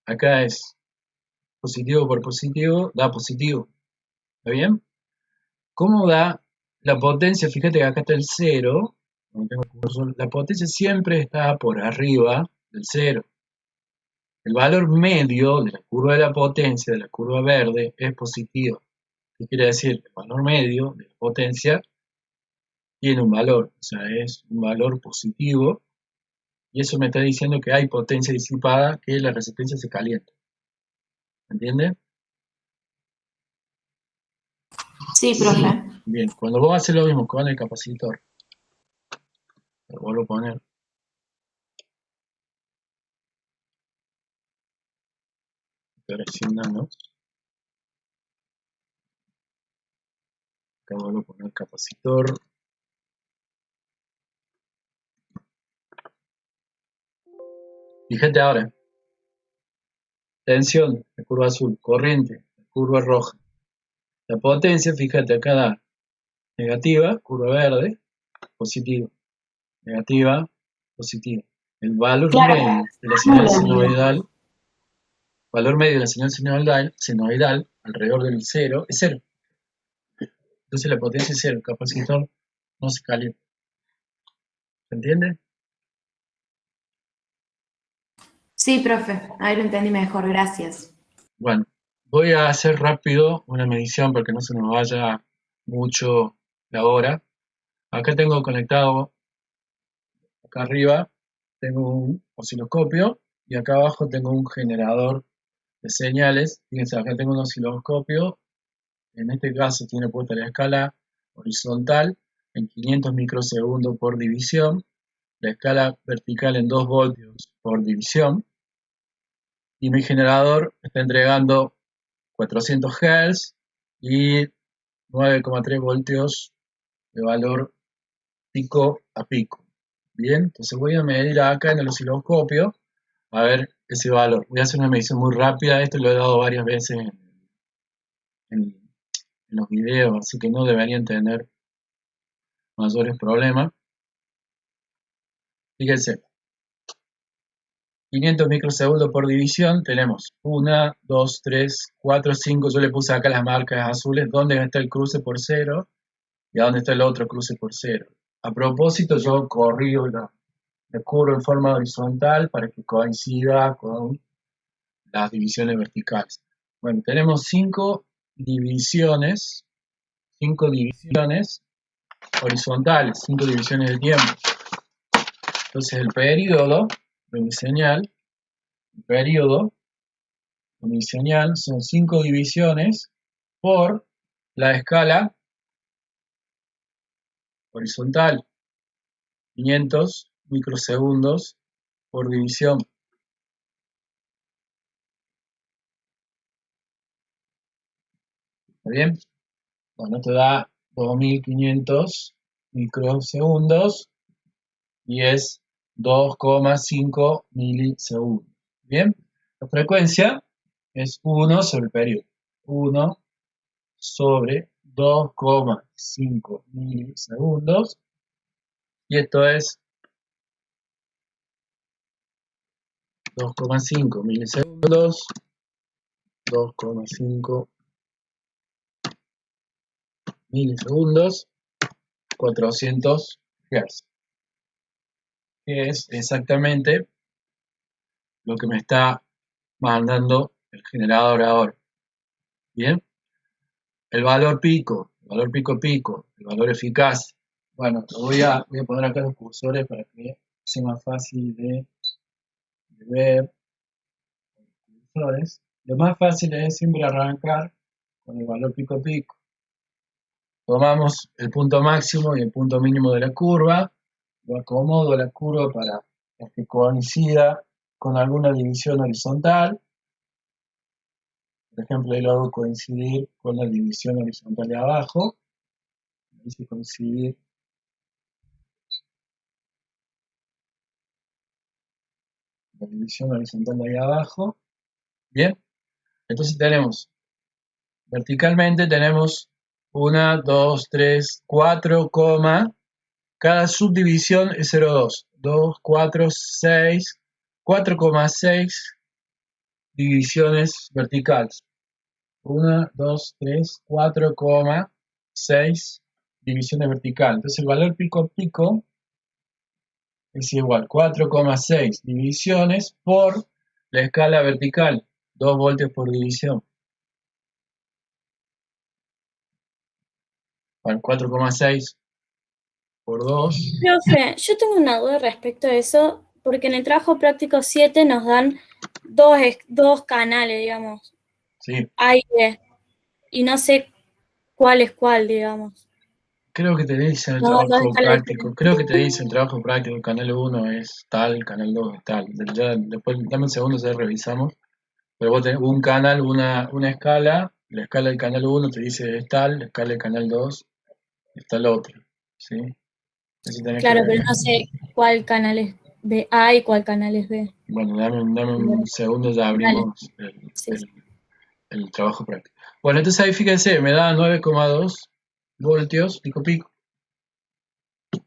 Acá es positivo por positivo, da positivo. ¿Está bien? ¿Cómo da la potencia? Fíjate que acá está el 0. La potencia siempre está por arriba del 0. El valor medio de la curva de la potencia, de la curva verde, es positivo. ¿Qué quiere decir? El valor medio de la potencia tiene un valor, o sea, es un valor positivo. Y eso me está diciendo que hay potencia disipada, que la resistencia se calienta. ¿Entiendes? Sí, profe. Bien, cuando vos haces lo mismo con el capacitor, lo vuelvo a poner. Presionando. Acá vuelvo a poner el capacitor. Fíjate ahora. Tensión, la curva azul. Corriente, la curva roja. La potencia, fíjate, acá da negativa, curva verde, positivo. Negativa, positivo. El valor Claro. medio de la señal senoidal, valor medio de la señal senoidal, alrededor del 0, es 0. Entonces la potencia es 0, el capacitor no se calienta. ¿Se entiende? Sí, profe. Ahí lo entendí mejor. Gracias. Bueno, voy a hacer rápido una medición para que no se nos vaya mucho la hora. Acá tengo conectado, acá arriba tengo un osciloscopio y acá abajo tengo un generador de señales. Fíjense, acá tengo un osciloscopio. En este caso tiene puesta la escala horizontal en 500 microsegundos por división, la escala vertical en 2 voltios por división, y mi generador está entregando 400 Hz y 9,3 voltios de valor pico a pico. Bien, entonces voy a medir acá en el osciloscopio a ver ese valor. Voy a hacer una medición muy rápida, esto lo he dado varias veces en los videos, así que no deberían tener mayores problemas. Fíjense, 500 microsegundos por división, tenemos 1, 2, 3, 4, 5, yo le puse acá las marcas azules, dónde está el cruce por 0 y a dónde está el otro cruce por 0. A propósito, yo corrijo la curva en forma horizontal para que coincida con las divisiones verticales. Bueno, tenemos 5 divisiones horizontales, 5 divisiones de tiempo. Entonces el periodo de mi señal, son 5 divisiones por la escala horizontal, 500 microsegundos por división. ¿Está bien? Bueno, esto da 2500 microsegundos y es 2,5 milisegundos. Bien, la frecuencia es 1 sobre el periodo. 1 sobre 2,5 milisegundos. Y esto es 2,5 milisegundos. 2,5 milisegundos. 400 Hz. Que es exactamente lo que me está mandando el generador ahora. Bien. El valor pico, el valor eficaz. Bueno, voy a poner acá los cursores para que sea más fácil de ver. Cursores. Lo más fácil es siempre arrancar con el valor pico. Tomamos el punto máximo y el punto mínimo de la curva. Lo acomodo la curva para que coincida con alguna división horizontal. Por ejemplo, ahí lo hago coincidir con la división horizontal de abajo. Dice coincidir la división horizontal de ahí abajo. Bien, entonces tenemos, verticalmente tenemos 1, 2, 3, 4, cada subdivisión es 0,2. 2, 4, 6, 4,6 divisiones verticales. 1, 2, 3, 4,6 divisiones verticales. Entonces el valor pico a pico es igual a 4,6 divisiones por la escala vertical, 2 voltios por división. Bueno, 4,6 por 2. Profe, yo tengo una duda respecto a eso, porque en el trabajo práctico 7 nos dan dos canales, digamos, Sí, A y B, y no sé cuál es cuál, digamos. creo que te dicen el No, dos trabajo escalas práctico. diferentes. Creo que te dicen el trabajo práctico. El canal 1 es tal, canal 2 es tal. Ya, después, dame un segundo, ya revisamos. Pero vos tenés un canal, una escala. La escala del canal 1 te dice es tal, la escala del canal 2 es tal otro. ¿Sí? Eso tenés que Claro, ver. pero no sé cuál canal es de A y cuál canal es B. Bueno, dame un segundo, ya Dale. abrimos Sí, sí. el trabajo práctico. Bueno, entonces ahí fíjense, me da 9,2 voltios pico pico.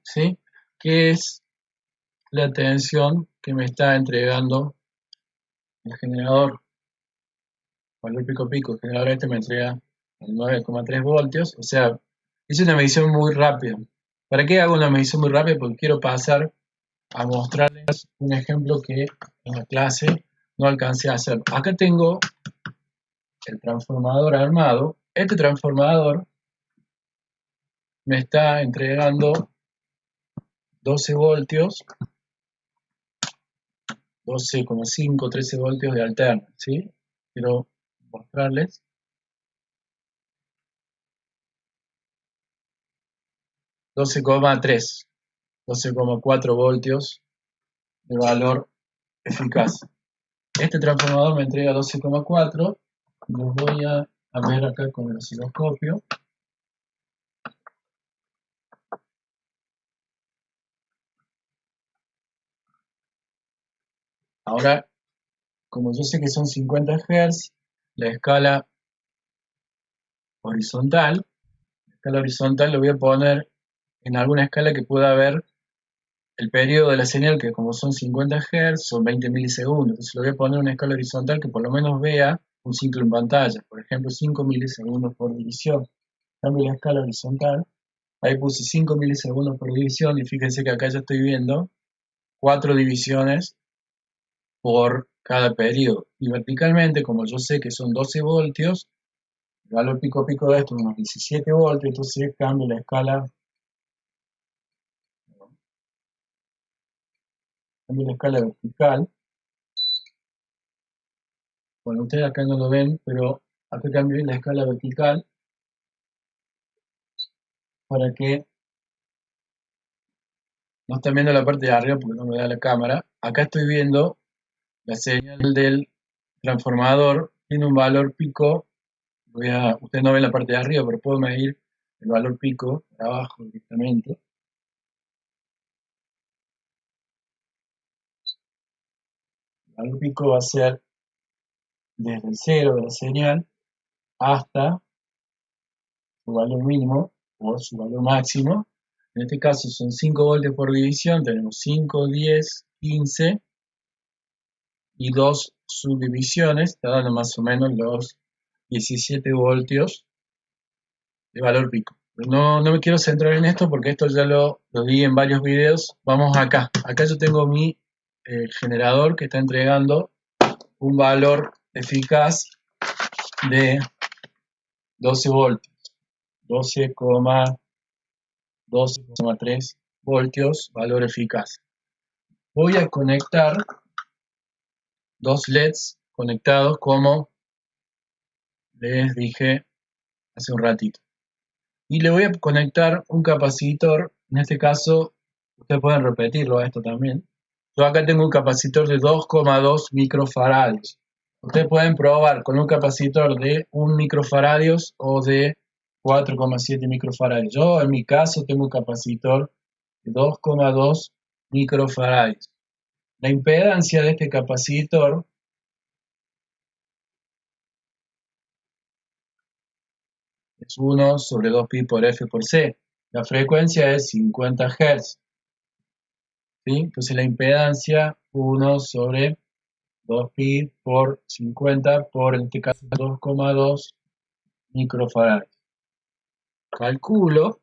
¿Sí? Que es la tensión que me está entregando el generador. Valor pico pico, el generador este me entrega 9,3 voltios. O sea, hice una medición muy rápida. ¿Para qué hago una medición muy rápida? Porque quiero pasar a mostrarles un ejemplo que en la clase no alcancé a hacer. Acá tengo el transformador armado. Este transformador me está entregando 12 voltios, 12,5, 13 voltios de alterna, ¿sí? Quiero mostrarles. 12,3, 12,4 voltios de valor eficaz. Este transformador me entrega 12,4. Los voy a ver acá con el osciloscopio. Ahora, como yo sé que son 50 Hz, la escala horizontal lo voy a poner en alguna escala que pueda ver el periodo de la señal, que como son 50 Hz, son 20 milisegundos. Entonces lo voy a poner en una escala horizontal que por lo menos vea un ciclo en pantalla. Por ejemplo, 5 milisegundos por división. Cambio la escala horizontal. Ahí puse 5 milisegundos por división y fíjense que acá ya estoy viendo 4 divisiones por cada periodo. Y verticalmente, como yo sé que son 12 voltios, el valor pico a pico de esto es unos 17 voltios, entonces cambio la escala vertical. Bueno, ustedes acá no lo ven, pero acá cambié la escala vertical para que no estén viendo la parte de arriba porque no me da la cámara. Acá estoy viendo la señal del transformador, tiene un valor pico. Ustedes no ven la parte de arriba, pero puedo medir el valor pico de abajo directamente. El valor pico va a ser desde el cero de la señal hasta su valor mínimo o su valor máximo. En este caso son 5 voltios por división, tenemos 5, 10, 15 y 2 subdivisiones, está dando más o menos los 17 voltios de valor pico. Pero no me quiero centrar en esto porque esto ya lo di en varios videos. Vamos acá. Acá yo tengo mi generador que está entregando un valor eficaz de 12 voltios. 12,3 voltios, valor eficaz. Voy a conectar dos LEDs conectados como les dije hace un ratito. Y le voy a conectar un capacitor, en este caso, ustedes pueden repetirlo a esto también. Yo acá tengo un capacitor de 2,2 microfarads, Ustedes pueden probar con un capacitor de 1 microfaradios o de 4,7 microfaradios. Yo, en mi caso, tengo un capacitor de 2,2 microfaradios. La impedancia de este capacitor es 1 sobre 2pi por F por C. La frecuencia es 50 Hz. ¿Sí? Entonces la impedancia 1 sobre 2pi por 50 por, en este caso, 2,2 microfaradios. Calculo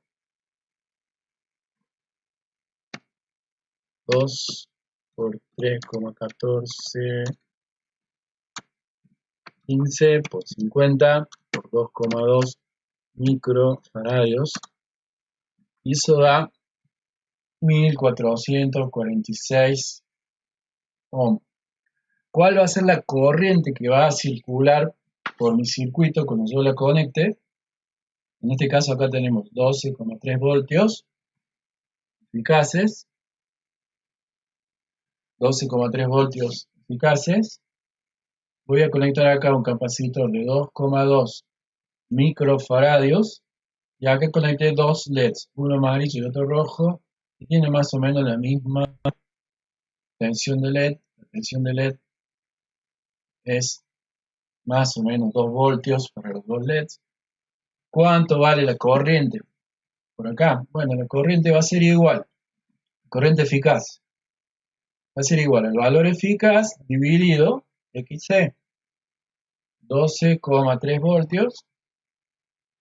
2 por 3,14, 15 por 50 por 2,2 microfaradios. Y eso da 1446 ohms. ¿Cuál va a ser la corriente que va a circular por mi circuito cuando yo la conecte? En este caso acá tenemos 12,3 voltios eficaces. 12,3 voltios eficaces. Voy a conectar acá un capacitor de 2,2 microfaradios. Y acá conecté dos LEDs, uno amarillo y otro rojo. Y tiene más o menos la misma tensión de LED. La tensión de LED es más o menos 2 voltios para los dos LEDs. ¿Cuánto vale la corriente? Por acá, bueno, la corriente va a ser igual. Corriente eficaz. Va a ser igual al valor eficaz dividido XC. 12,3 voltios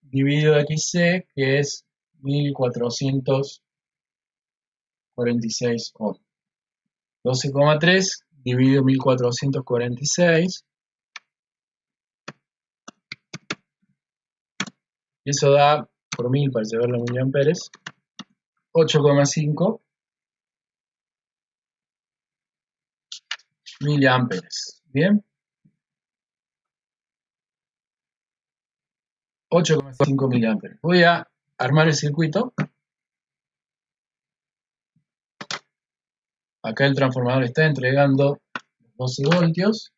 dividido XC, que es 1446 ohms. 12,3 dividido 1446. Y eso da, por 1000 para llevarlo a miliamperes, 8,5 miliamperes. Bien. 8,5 miliamperes. Voy a armar el circuito. Acá el transformador está entregando 12 voltios.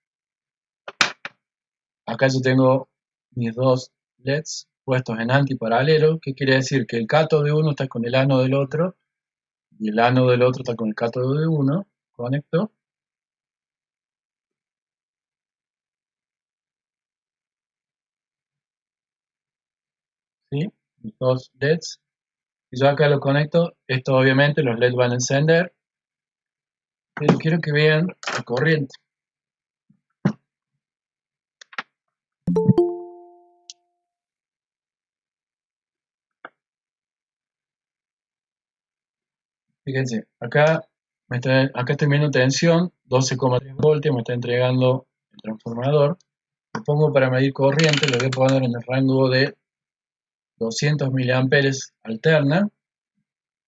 Acá yo tengo mis dos LEDs puestos en antiparalelo. ¿Qué quiere decir? Que el cátodo de uno está con el ánodo del otro y el ánodo del otro está con el cátodo de uno. Conecto. ¿Sí? Mis dos LEDs. Y yo acá lo conecto. Esto obviamente los LEDs van a encender. Pero quiero que vean la corriente. Fíjense, acá estoy viendo tensión, 12,3 voltios me está entregando el transformador. Lo pongo para medir corriente, lo voy a poner en el rango de 200 miliamperes alterna.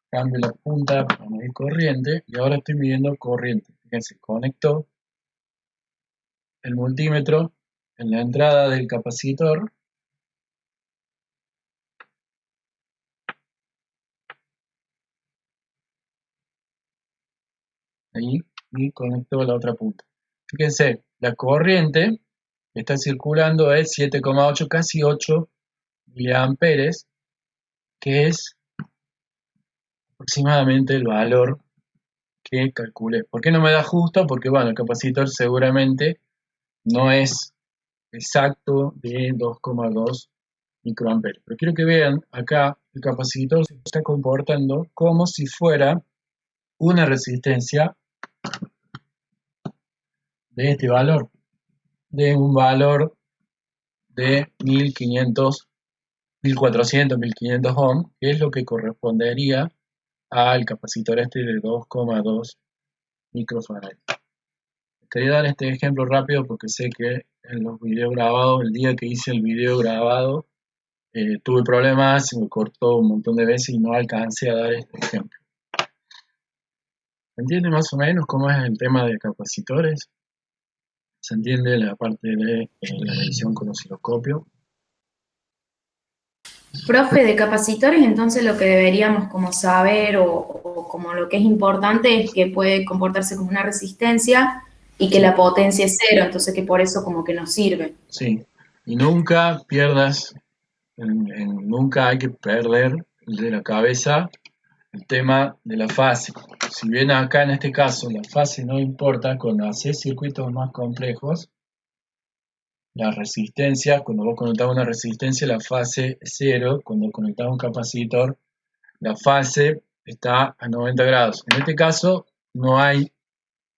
Cambio la punta para medir corriente y ahora estoy midiendo corriente. Fíjense, conecto el multímetro en la entrada del capacitor. Ahí, y conecto la otra punta. Fíjense, la corriente que está circulando es 7,8, casi 8 miliamperes, que es aproximadamente el valor que calculé. ¿Por qué no me da justo? Porque bueno, el capacitor seguramente no es exacto de 2,2 microamperes. Pero quiero que vean acá, el capacitor se está comportando como si fuera una resistencia de este valor, de un valor de 1400, 1500 ohms, que es lo que correspondería al capacitor este de 2,2 microfarads. Quería dar este ejemplo rápido porque sé que en los videos grabados, el día que hice el video grabado, tuve problemas, se me cortó un montón de veces y no alcancé a dar este ejemplo. ¿Se entiende más o menos cómo es el tema de capacitores? ¿Se entiende la parte de la medición con osciloscopio? Profe, de capacitores, entonces lo que deberíamos como saber o como lo que es importante es que puede comportarse como una resistencia y que Sí, la potencia es 0, entonces que por eso como que nos sirve. sí. Y nunca pierdas, nunca hay que perder de la cabeza el tema de la fase. Si bien acá en este caso la fase no importa, cuando haces circuitos más complejos, la resistencia, cuando vos conectás una resistencia, la fase es 0, cuando conectás un capacitor, la fase está a 90 grados. En este caso no hay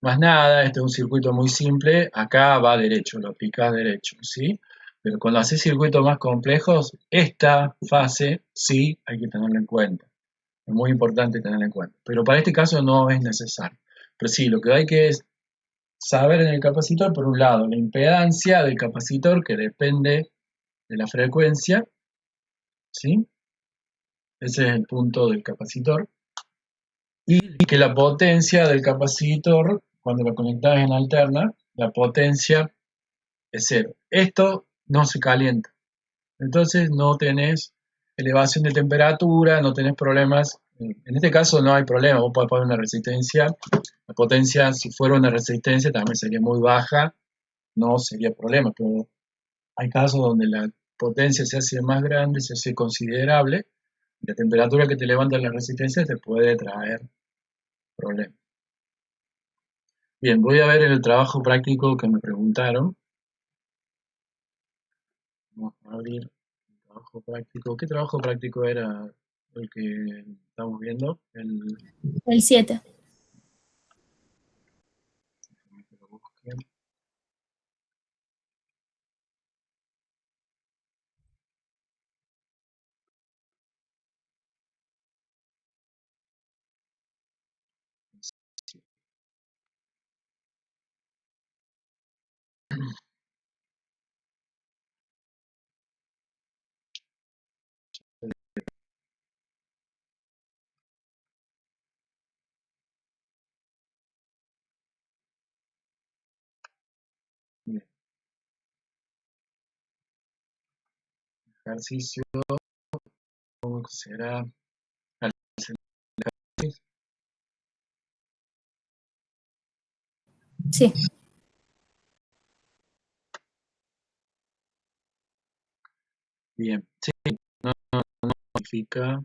más nada, este es un circuito muy simple, acá va derecho, lo aplicás derecho, ¿sí? Pero cuando haces circuitos más complejos, esta fase sí hay que tenerla en cuenta. Es muy importante tenerla en cuenta. Pero para este caso no es necesario. Pero sí, lo que hay que es saber en el capacitor, por un lado, la impedancia del capacitor que depende de la frecuencia, ¿sí? Ese es el punto del capacitor. Y que la potencia del capacitor, cuando lo conectas en alterna, la potencia es 0. Esto no se calienta. Entonces no tenés elevación de temperatura, no tenés problemas. En este caso no hay problema, vos podés poner una resistencia. La potencia, si fuera una resistencia, también sería muy baja, no sería problema. Pero hay casos donde la potencia se hace más grande, se hace considerable, y la temperatura que te levanta la resistencia te puede traer problemas. Bien, voy a ver el trabajo práctico que me preguntaron. Vamos a abrir el trabajo práctico. ¿Qué trabajo práctico era el que estamos viendo? El 7. Lo busque. Bien, ejercicio, ¿cómo será? Sí. Bien, sí, especifica,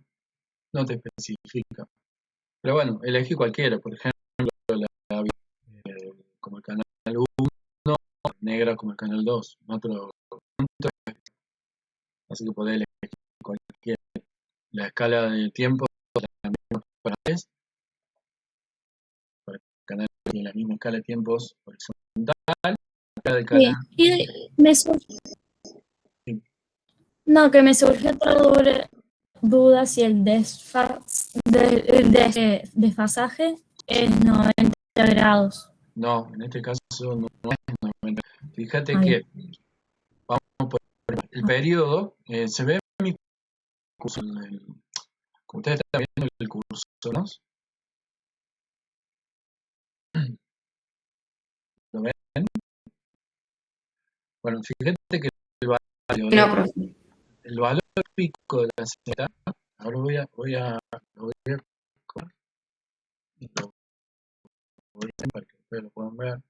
no te especifica. Pero bueno, elegí cualquiera, por ejemplo, como el canal 1, negra como el canal 2, otro, así que podés elegir cualquiera. La escala de tiempo es la misma para tres, para el canal tiene la misma escala de tiempos horizontal, la escala del canal. Sí. Y me surgió, no, que me surgió otra duda si el desfasaje es 90 grados. No, en este caso no es 90. Fíjate Ay. que el periodo se ve en mi curso, como ustedes están viendo el curso, ¿no? ¿Lo ven? Bueno, fíjate que No, profe. el valor pico de la Z, ahora lo voy a y lo voy a hacer para que ustedes lo puedan ver.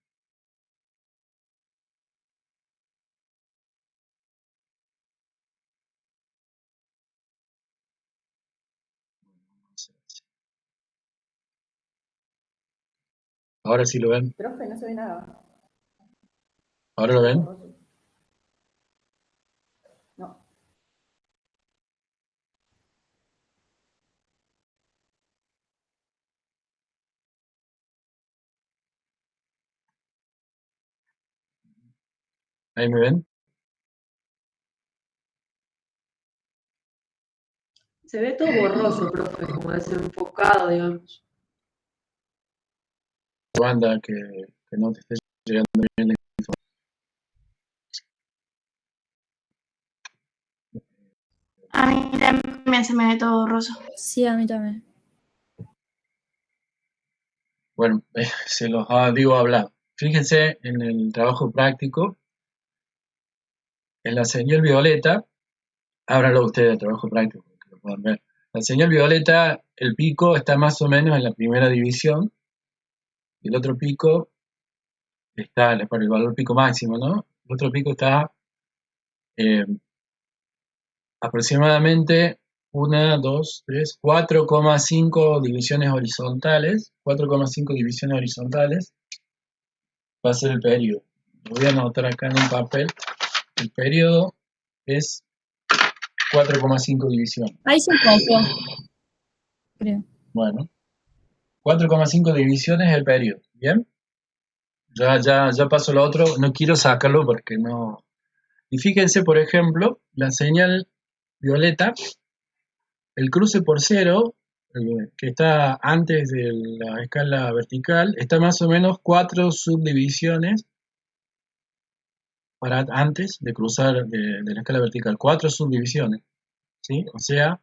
Ahora sí lo ven. Profe, no se ve nada. Ahora lo ven. No. Ahí me ven. Se ve todo borroso, profe, como desenfocado, digamos. Banda que no te esté llegando bien la información. A mí también se me ve todo borroso. Sí, a mí también. Bueno, se los digo hablar. Fíjense en el trabajo práctico, en la señal violeta, ábralo ustedes el trabajo práctico, que lo puedan ver. La señal violeta, el pico está más o menos en la primera división, y el otro pico está para el valor pico máximo, ¿no? El otro pico está aproximadamente 1, 2, 3, 4,5 divisiones horizontales. 4,5 divisiones horizontales va a ser el periodo. Lo voy a anotar acá en un papel. El periodo es 4,5 divisiones. Ahí se copió, creo. Bueno, 4,5 divisiones es el periodo. ¿Bien? Ya paso lo otro. No quiero sacarlo porque no... Y fíjense, por ejemplo, la señal violeta, el cruce por cero, que está antes de la escala vertical, está más o menos 4 subdivisiones para antes de cruzar de la escala vertical. 4 subdivisiones, ¿sí? O sea,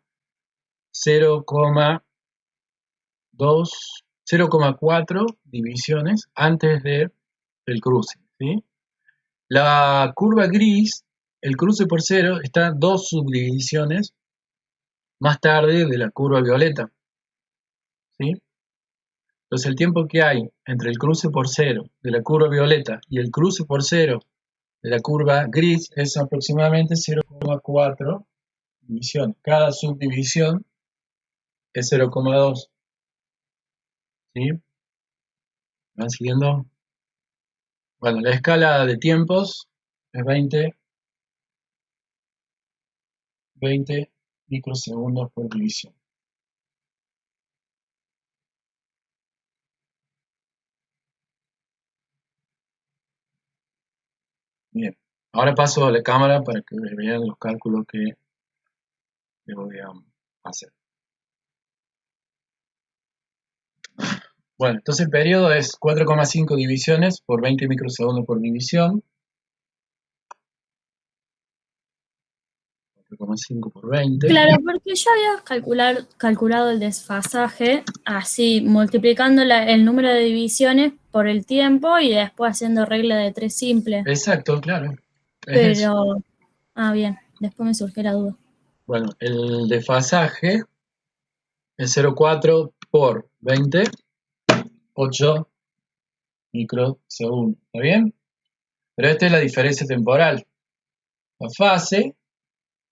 0,4 divisiones antes del cruce, ¿sí? La curva gris, el cruce por cero, está 2 subdivisiones más tarde de la curva violeta, ¿sí? Entonces el tiempo que hay entre el cruce por cero de la curva violeta y el cruce por cero de la curva gris es aproximadamente 0,4 divisiones. Cada subdivisión es 0,2. ¿Sí? ¿Van siguiendo? Bueno, la escala de tiempos es 20 microsegundos por división. Bien, ahora paso a la cámara para que vean los cálculos que voy a hacer. Bueno, entonces el periodo es 4,5 divisiones por 20 microsegundos por división. 4,5 por 20. Claro, porque yo había calculado el desfasaje así, multiplicando el número de divisiones por el tiempo y después haciendo regla de 3 simple. Exacto, claro. Es eso. Pero, bien, después me surgió la duda. Bueno, el desfasaje es 0,4 por 20, 8 microsegundos. ¿Está bien? Pero esta es la diferencia temporal. La fase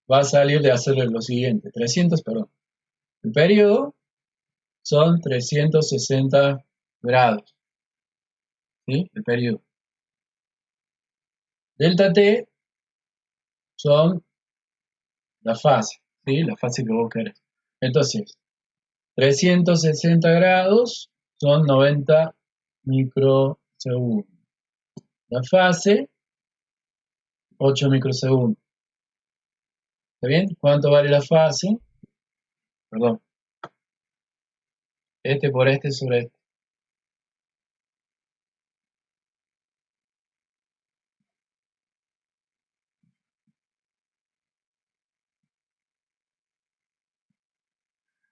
va a salir de hacer lo siguiente. 300, perdón. El periodo son 360 grados. ¿Sí? El periodo. Delta T son la fase. ¿Sí? La fase que vos querés. Entonces, 360 grados son 90 microsegundos. La fase, 8 microsegundos. ¿Está bien? ¿Cuánto vale la fase? Perdón. Este por este sobre este.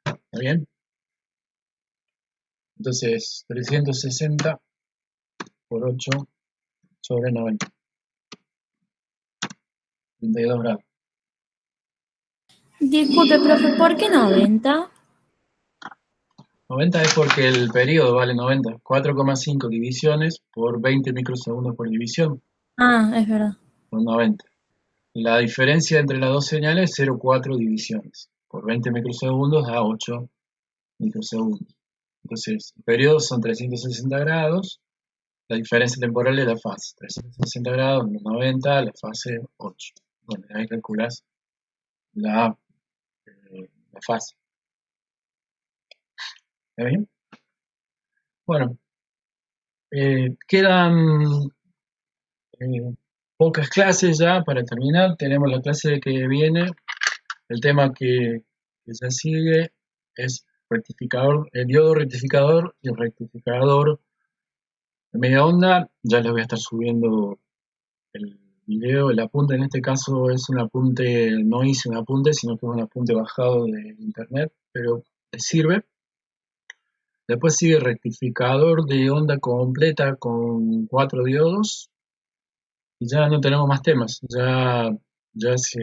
¿Está bien? Entonces, 360 por 8 sobre 90. 32 grados. Disculpe, profe, ¿por qué 90? 90 es porque el periodo vale 90. 4,5 divisiones por 20 microsegundos por división. Es verdad. Son 90. La diferencia entre las dos señales es 0,4 divisiones. Por 20 microsegundos da 8 microsegundos. Entonces, el periodo son 360 grados. La diferencia temporal es la fase. 360 grados, 90, la fase 8. Bueno, ahí calculas la fase. ¿Está bien? Bueno, quedan pocas clases ya para terminar. Tenemos la clase que viene. El tema que ya sigue es rectificador, el diodo rectificador y el rectificador de media onda. Ya les voy a estar subiendo el video. El apunte en este caso es un apunte, no hice un apunte, sino que es un apunte bajado de internet, pero les sirve. Después sigue rectificador de onda completa con 4 diodos. Y ya no tenemos más temas. Ya se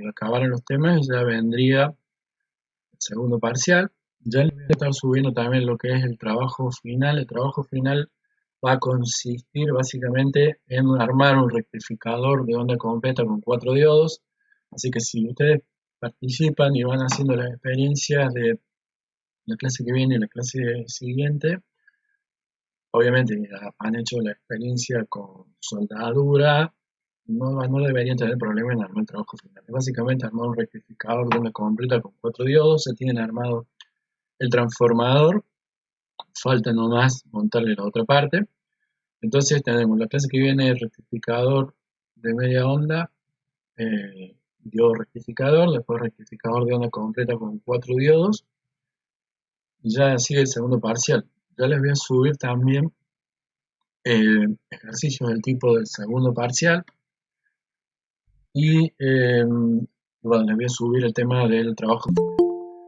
acabaron los temas y ya vendría el segundo parcial. Ya les voy a estar subiendo también lo que es el trabajo final. El trabajo final va a consistir básicamente en armar un rectificador de onda completa con 4 diodos. Así que si ustedes participan y van haciendo las experiencias de la clase que viene y la clase siguiente, obviamente han hecho la experiencia con soldadura, no deberían tener problema en armar el trabajo final. Básicamente armar un rectificador de onda completa con 4 diodos, se tienen armado el transformador, falta nomás montarle la otra parte. Entonces tenemos la clase que viene el rectificador de media onda, diodo rectificador, después rectificador de onda completa con 4 diodos, y ya sigue el segundo parcial. Ya les voy a subir también ejercicios del tipo del segundo parcial, y bueno, les voy a subir el tema del trabajo final.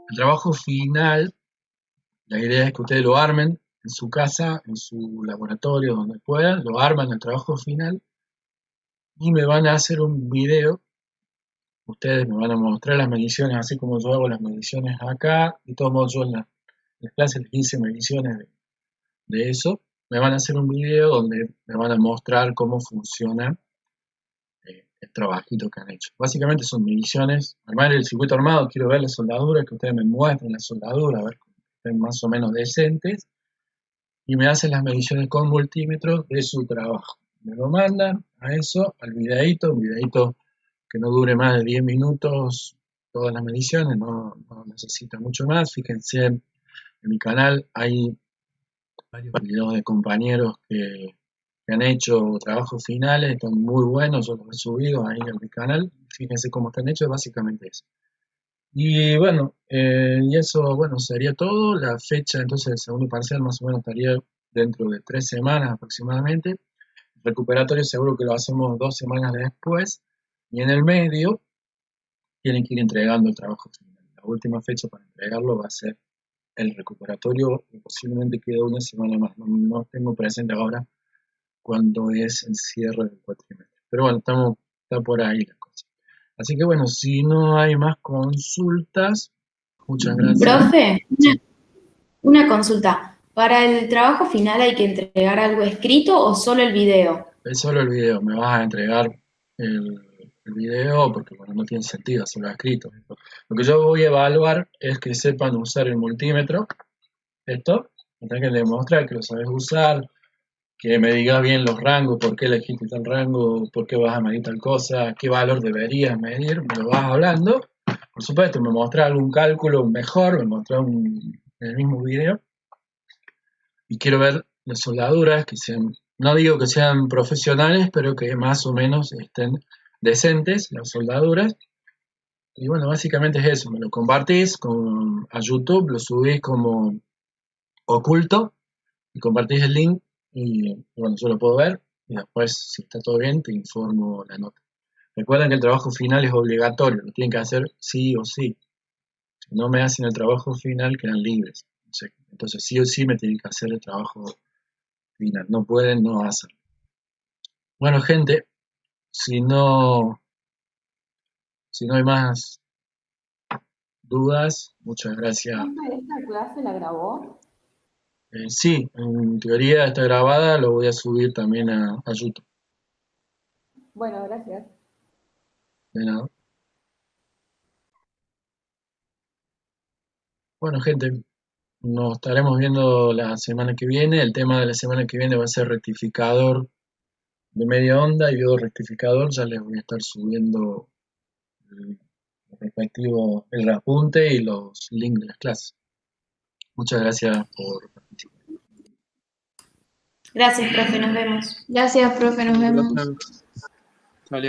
El trabajo final, la idea es que ustedes lo armen en su casa, en su laboratorio, donde puedan, lo arman el trabajo final y me van a hacer un video. Ustedes me van a mostrar las mediciones, así como yo hago las mediciones acá. De todos modos, yo en las clases les hice mediciones de eso. Me van a hacer un video donde me van a mostrar cómo funciona el trabajito que han hecho. Básicamente son mediciones, armar el circuito armado, quiero ver las soldaduras, que ustedes me muestren las soldaduras, a ver que estén más o menos decentes, y me hacen las mediciones con multímetros de su trabajo. Me lo mandan a eso, al videíto, un videíto que no dure más de 10 minutos, todas las mediciones, no necesita mucho más. Fíjense, en mi canal hay varios videos de compañeros que han hecho trabajos finales, están muy buenos, yo los he subido ahí en mi canal. Fíjense cómo están hechos, básicamente eso. Y bueno, y eso, bueno, sería todo. La fecha entonces del segundo parcial más o menos estaría dentro de 3 semanas aproximadamente. El recuperatorio seguro que lo hacemos 2 semanas después. Y en el medio tienen que ir entregando el trabajo final. La última fecha para entregarlo va a ser el recuperatorio y posiblemente quede una semana más. No tengo presente ahora cuándo es el cierre del cuatrimestre. Pero bueno, está por ahí la cosa. Así que bueno, si no hay más consultas, muchas gracias. Profe, una consulta. ¿Para el trabajo final hay que entregar algo escrito o solo el video? Es solo el video, me vas a entregar el video porque bueno, no tiene sentido hacerlo escrito. Lo que yo voy a evaluar es que sepan usar el multímetro, esto, me tenés que demostrar que lo sabes usar, que me digas bien los rangos, por qué elegiste tal rango, por qué vas a medir tal cosa, qué valor deberías medir, me lo vas hablando. Por supuesto, me mostrás algún cálculo mejor, me mostrás en el mismo video. Y quiero ver las soldaduras que sean, no digo que sean profesionales, pero que más o menos estén decentes las soldaduras. Y bueno, básicamente es eso, me lo compartís a YouTube, lo subís como oculto y compartís el link y bueno, yo lo puedo ver y después, si está todo bien, te informo la nota. Recuerden que el trabajo final es obligatorio, lo tienen que hacer sí o sí. Si no me hacen el trabajo final, quedan libres. Entonces sí o sí me tienen que hacer el trabajo final. No pueden no hacerlo. Bueno, gente, si no hay más dudas, muchas gracias. ¿Esta clase la grabó? Sí, en teoría está grabada, lo voy a subir también a YouTube. Bueno, gracias. De nada. Bueno, gente, nos estaremos viendo la semana que viene. El tema de la semana que viene va a ser rectificador de media onda y diodo rectificador. Ya les voy a estar subiendo el respectivo, el apunte y los links de las clases. Muchas gracias por participar. Gracias, profe, nos vemos. Gracias, profe, nos vemos. Salió.